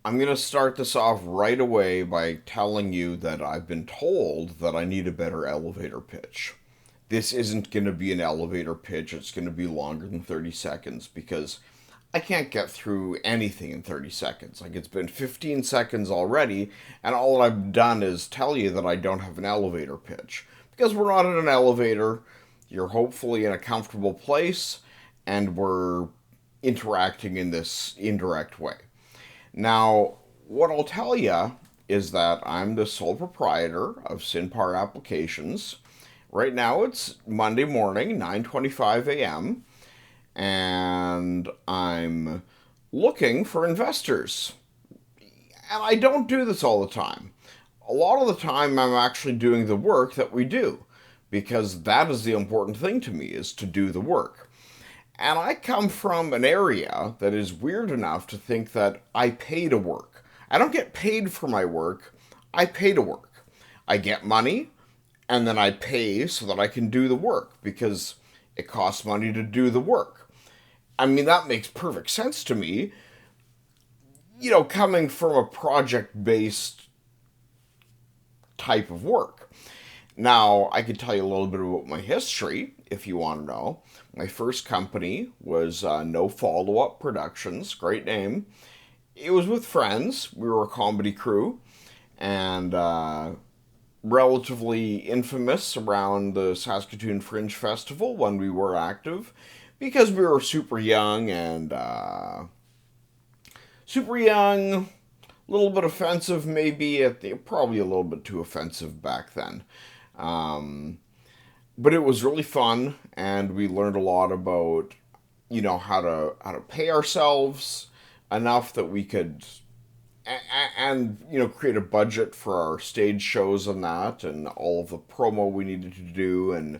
I'm going to start this off right away by telling you that I've been told that I need a better elevator pitch. This isn't going to be an elevator pitch, it's going to be longer than 30 seconds because I can't get through anything in 30 seconds. Like, it's been 15 seconds already, and all I've done is tell you that I don't have an elevator pitch. Because we're not in an elevator, you're hopefully in a comfortable place, and we're interacting in this indirect way. Now, what I'll tell you is that I'm the sole proprietor of Sinpar Applications. Right now it's Monday morning, 9:25 a.m., and I'm looking for investors. And I don't do this all the time. A lot of the time I'm actually doing the work that we do because that is the important thing to me is to do the work. And I come from an area that is weird enough to think that I pay to work. I don't get paid for my work, I pay to work. I get money, and then I pay so that I can do the work because it costs money to do the work. I mean, that makes perfect sense to me, coming from a project based type of work. Now, I could tell you a little bit about my history if you want to know. My first company was No Follow Up Productions, great name. It was with friends. We were a comedy crew and relatively infamous around the Saskatoon Fringe Festival when we were active because we were super young and a little bit offensive, maybe probably a little bit too offensive back then. Um, but it was really fun, and we learned a lot about how to pay ourselves enough that we could and create a budget for our stage shows and that, and all of the promo we needed to do, and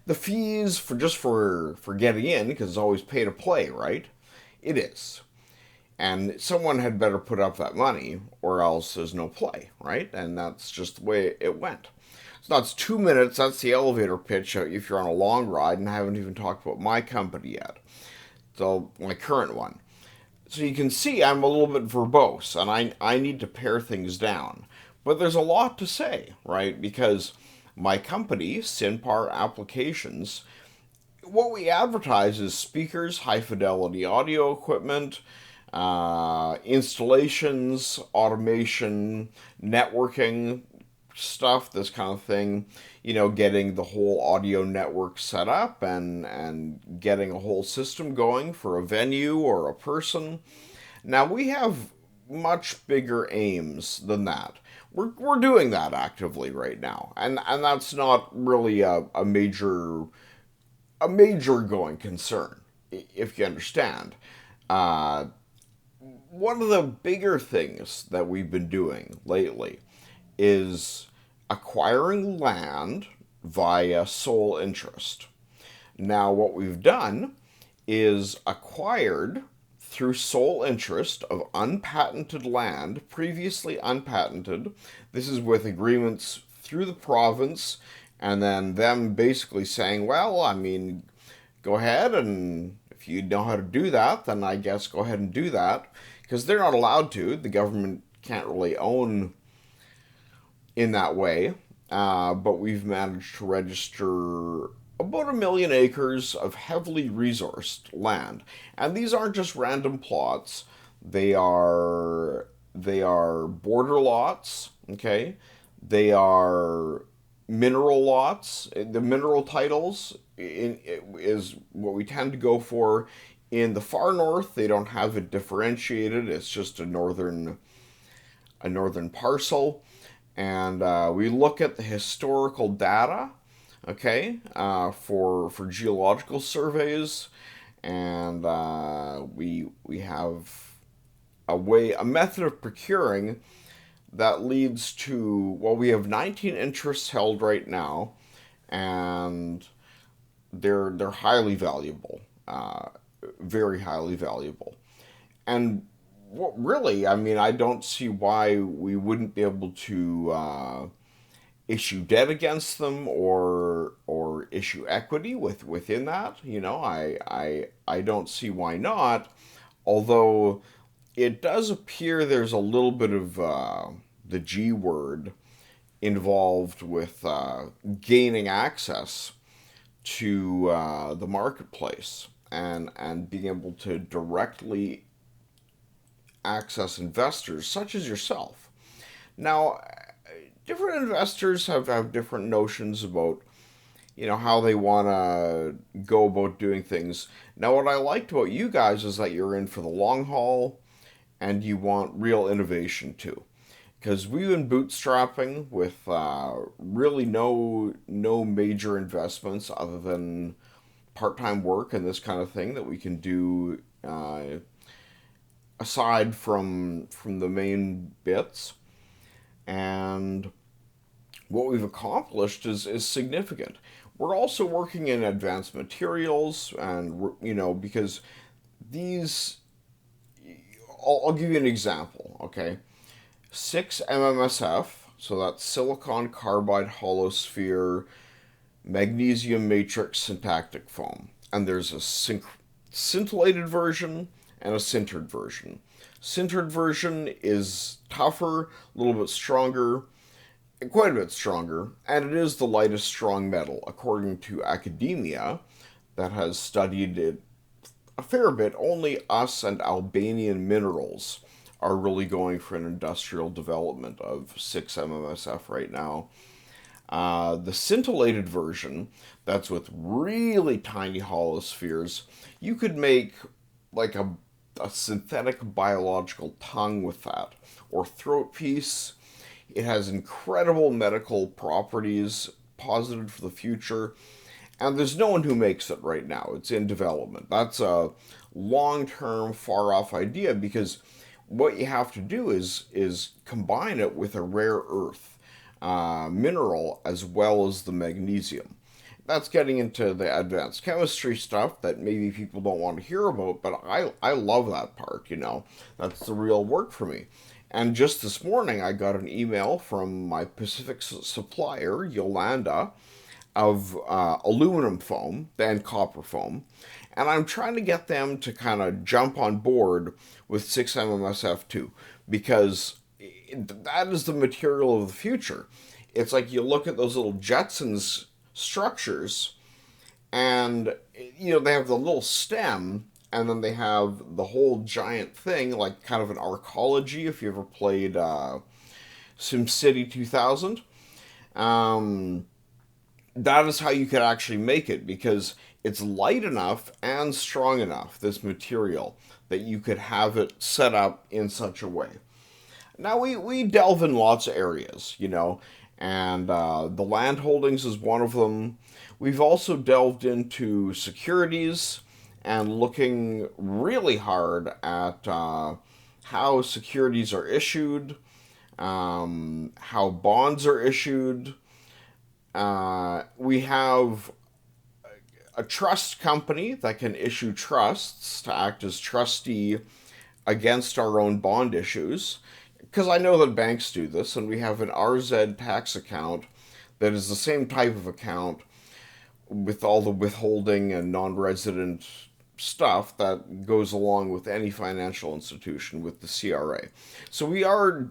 the fees for getting in because it's always pay to play, right? It is. And someone had better put up that money, or else there's no play, right? And that's just the way it went. So that's 2 minutes. That's the elevator pitch if you're on a long ride, and I haven't even talked about my company yet. So, my current one. So you can see I'm a little bit verbose, and I need to pare things down. But there's a lot to say, right? Because my company, Sinpar Applications, what we advertise is speakers, high fidelity audio equipment, installations, automation, networking stuff, this kind of thing. Getting the whole audio network set up and getting a whole system going for a venue or a person. Now we have much bigger aims than that. We're doing that actively right now, and that's not really a major going concern, if you understand. Uh, One of the bigger things that we've been doing lately is acquiring land via sole interest. Now, what we've done is acquired through sole interest of unpatented land, previously unpatented. This is with agreements through the province, and then them basically saying, well, I mean, go ahead, and if you know how to do that, then I guess go ahead and do that. Because they're not allowed to. The government can't really own in that way. But we've managed to register about 1 million acres of heavily resourced land. And these aren't just random plots. They are border lots, okay? They are mineral lots. The mineral titles is what we tend to go for. In the far north, they don't have it differentiated. It's just a northern parcel, and we look at the historical data, okay, for geological surveys, and we have a method of procuring that leads to, well, we have 19 interests held right now, and they're highly valuable, very highly valuable. And what really, I mean, I don't see why we wouldn't be able to issue debt against them or issue equity within that. I don't see why not. Although it does appear there's a little bit of the G word involved with gaining access to the marketplace and being able to directly access investors such as yourself. Now, different investors have different notions about how they want to go about doing things. Now, what I liked about you guys is that you're in for the long haul and you want real innovation too. Because we've been bootstrapping with really no major investments other than part-time work and this kind of thing that we can do aside from the main bits. And what we've accomplished is significant. We're also working in advanced materials, and because these, I'll give you an example, okay? 6 MMSF, so that's silicon carbide hollow sphere magnesium matrix syntactic foam. And there's a scintillated version and a sintered version. Sintered version is tougher, a little bit stronger, quite a bit stronger, and it is the lightest strong metal, according to academia that has studied it a fair bit. Only us and Albanian minerals are really going for an industrial development of 6 MMSF right now. The scintillated version, that's with really tiny hollow spheres, you could make like a synthetic biological tongue with that, or throat piece. It has incredible medical properties, positive for the future, and there's no one who makes it right now. It's in development. That's a long-term, far-off idea because what you have to do is combine it with a rare earth mineral as well as the magnesium. That's getting into the advanced chemistry stuff that maybe people don't want to hear about, but I love that part. That's the real work for me. And just this morning, I got an email from my Pacific supplier, Yolanda, of aluminum foam and copper foam. And I'm trying to get them to kind of jump on board with 6MMSF2 because that is the material of the future. It's like you look at those little Jetsons structures and they have the little stem and then they have the whole giant thing, like kind of an arcology if you ever played SimCity 2000. That is how you could actually make it because it's light enough and strong enough, this material, that you could have it set up in such a way. Now, we delve in lots of areas, and the land holdings is one of them. We've also delved into securities and looking really hard at how securities are issued, how bonds are issued. We have a trust company that can issue trusts to act as trustee against our own bond issues. Because I know that banks do this, and we have an RZ tax account that is the same type of account with all the withholding and non-resident stuff that goes along with any financial institution with the CRA. So we are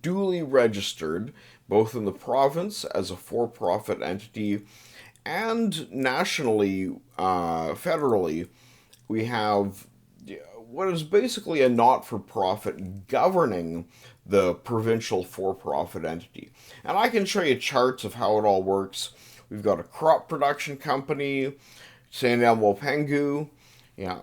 duly registered both in the province as a for-profit entity and nationally, federally. We have what is basically a not-for-profit governing the provincial for-profit entity. And I can show you charts of how it all works. We've got a crop production company, St. Elmo Pengu, yeah.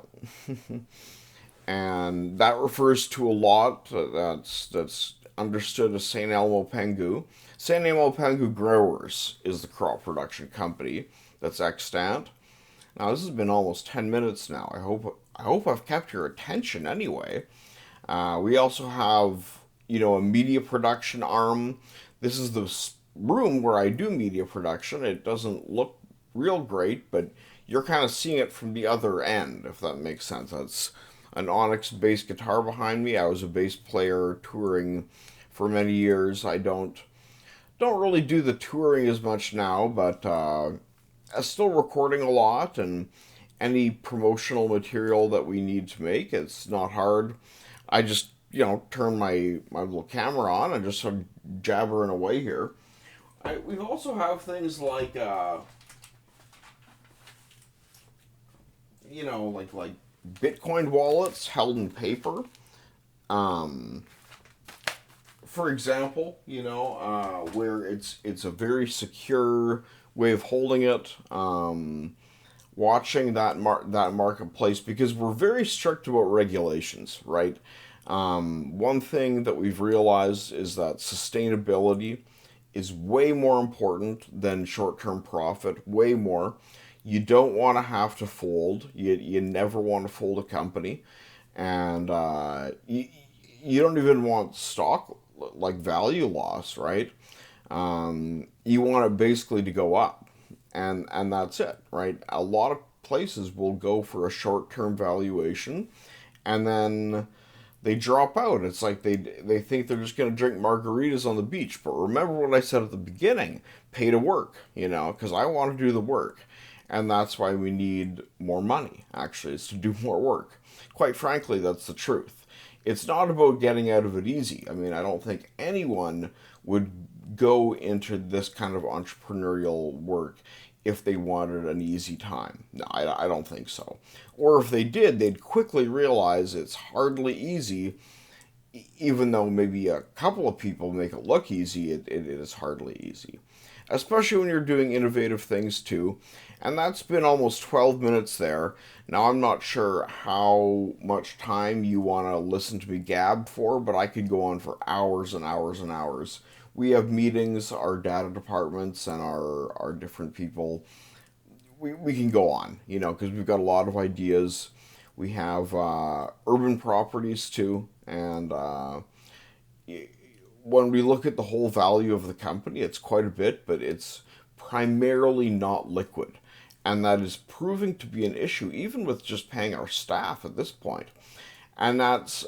And that refers to a lot that's understood as St. Elmo Pengu. St. Elmo Pengu Growers is the crop production company that's extant. Now, this has been almost 10 minutes now. I hope I've kept your attention anyway. We also have, a media production arm. This is the room where I do media production. It doesn't look real great, but you're kind of seeing it from the other end, if that makes sense. That's an Onyx bass guitar behind me. I was a bass player touring for many years. I don't really do the touring as much now, but I'm still recording a lot, and any promotional material that we need to make, it's not hard. I just turn my little camera on and just sort of jabbering away here. We also have things like like Bitcoin wallets held in paper. Um, for example, where it's a very secure way of holding it. Watching that marketplace, because we're very strict about regulations, right? One thing that we've realized is that sustainability is way more important than short-term profit. Way more. You don't want to have to fold. You never want to fold a company, and you don't even want stock like value loss, right? You want it basically to go up, and that's it, right? A lot of places will go for a short-term valuation, and then they drop out. It's like they think they're just going to drink margaritas on the beach. But remember what I said at the beginning: pay to work, because I want to do the work, and that's why we need more money. Actually, is to do more work. Quite frankly, that's the truth. It's not about getting out of it easy. I mean, I don't think anyone would go into this kind of entrepreneurial work if they wanted an easy time. No, I don't think so. Or if they did, they'd quickly realize it's hardly easy, even though maybe a couple of people make it look easy, it is hardly easy. Especially when you're doing innovative things too. And that's been almost 12 minutes there. Now, I'm not sure how much time you want to listen to me gab for, but I could go on for hours and hours and hours. We have meetings, our data departments, and our different people. We can go on, because we've got a lot of ideas. We have urban properties too, and when we look at the whole value of the company, it's quite a bit, but it's primarily not liquid. And that is proving to be an issue, even with just paying our staff at this point. And that's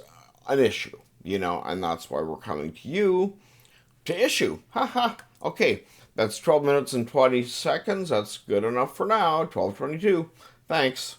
an issue, and that's why we're coming to you to issue. Haha. Okay, that's 12 minutes and 20 seconds. That's good enough for now. 12:22. Thanks.